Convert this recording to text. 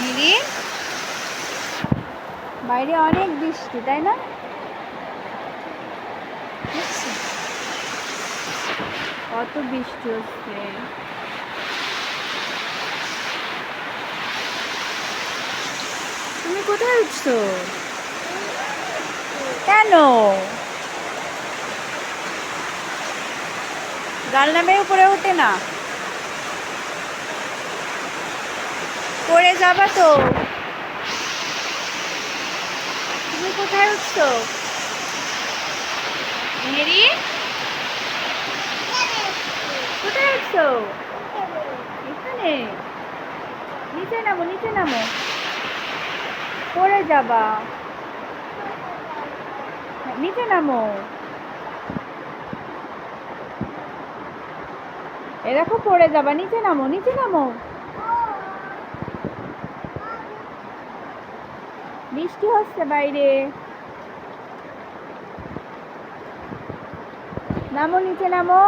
Mary, বাইরে অনেক বৃষ্টি, তাই না? কত বৃষ্টি হচ্ছে। তুমি কোথায় উঠছো? কেন? গাল নামে উপরে ওঠে না, পড়ে যাবা তো। তুমি কোথায় উঠছো মেরি? কোথায় উঠছো? এখানে? নিচে নামো, নিচে নামো, পড়ে যাবা। নিচে নামো। এ দেখো পড়ে যাবা, নিচে নামো, নিচে নামো। বৃষ্টি হচ্ছে বাইরে, নামো, নিচে নামো।